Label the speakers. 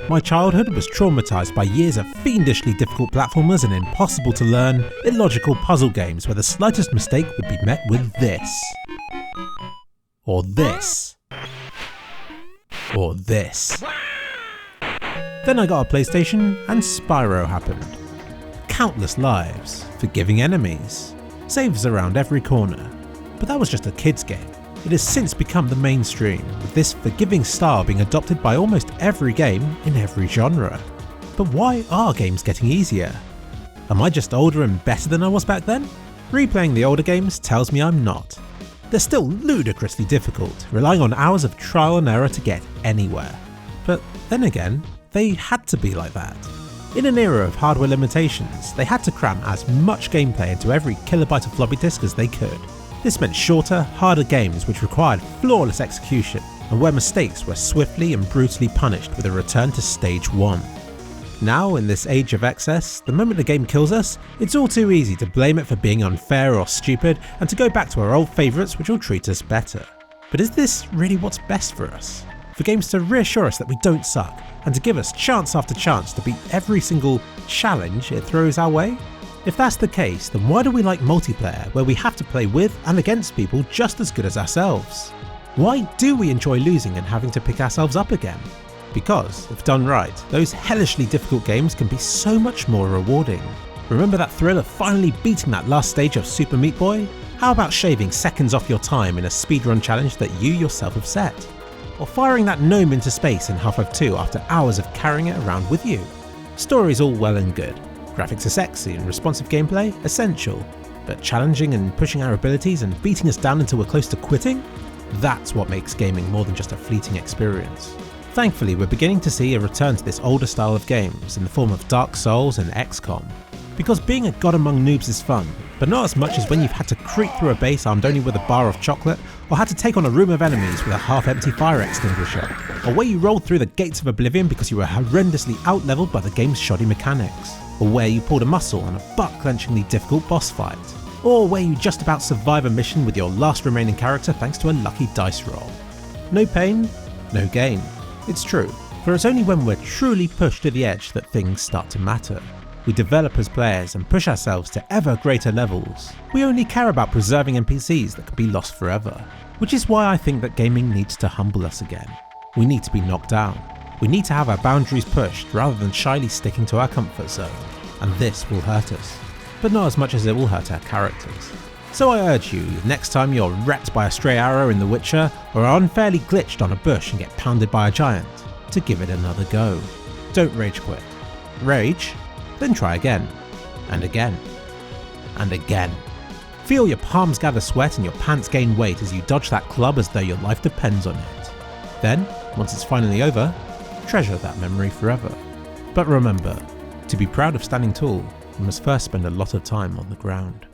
Speaker 1: My childhood was traumatised by years of fiendishly difficult platformers and impossible to learn, illogical puzzle games where the slightest mistake would be met with this. Or this. Or this. Then I got a PlayStation and Spyro happened. Countless lives, forgiving enemies, saves around every corner. But that was just a kid's game. It has since become the mainstream, with this forgiving style being adopted by almost every game in every genre. But why are games getting easier? Am I just older and better than I was back then? Replaying the older games tells me I'm not. They're still ludicrously difficult, relying on hours of trial and error to get anywhere. But then again, they had to be like that. In an era of hardware limitations, they had to cram as much gameplay into every kilobyte of floppy disk as they could. This meant shorter, harder games which required flawless execution, and where mistakes were swiftly and brutally punished with a return to stage 1. Now, in this age of excess, the moment a game kills us, it's all too easy to blame it for being unfair or stupid, and to go back to our old favourites which will treat us better. But is this really what's best for us? For games to reassure us that we don't suck, and to give us chance after chance to beat every single challenge it throws our way? If that's the case, then why do we like multiplayer where we have to play with and against people just as good as ourselves? Why do we enjoy losing and having to pick ourselves up again? Because, if done right, those hellishly difficult games can be so much more rewarding. Remember that thrill of finally beating that last stage of Super Meat Boy? How about shaving seconds off your time in a speedrun challenge that you yourself have set? Or firing that gnome into space in Half-Life 2 after hours of carrying it around with you? Story's all well and good. Graphics are sexy and responsive gameplay essential, but challenging and pushing our abilities and beating us down until we're close to quitting? That's what makes gaming more than just a fleeting experience. Thankfully, we're beginning to see a return to this older style of games in the form of Dark Souls and XCOM. Because being a god among noobs is fun, but not as much as when you've had to creep through a base armed only with a bar of chocolate, or had to take on a room of enemies with a half-empty fire extinguisher, or where you rolled through the gates of oblivion because you were horrendously out-leveled by the game's shoddy mechanics, or where you pulled a muscle on a butt-clenchingly difficult boss fight, or where you just about survive a mission with your last remaining character thanks to a lucky dice roll. No pain, no gain. It's true, for it's only when we're truly pushed to the edge that things start to matter. We develop as players and push ourselves to ever greater levels. We only care about preserving NPCs that could be lost forever. Which is why I think that gaming needs to humble us again. We need to be knocked down. We need to have our boundaries pushed rather than shyly sticking to our comfort zone. And this will hurt us. But not as much as it will hurt our characters. So I urge you, next time you're wrecked by a stray arrow in The Witcher, or are unfairly glitched on a bush and get pounded by a giant, to give it another go. Don't rage quit. Rage? Then try again. And again. And again. Feel your palms gather sweat and your pants gain weight as you dodge that club as though your life depends on it. Then, once it's finally over, treasure that memory forever. But remember, to be proud of standing tall, you must first spend a lot of time on the ground.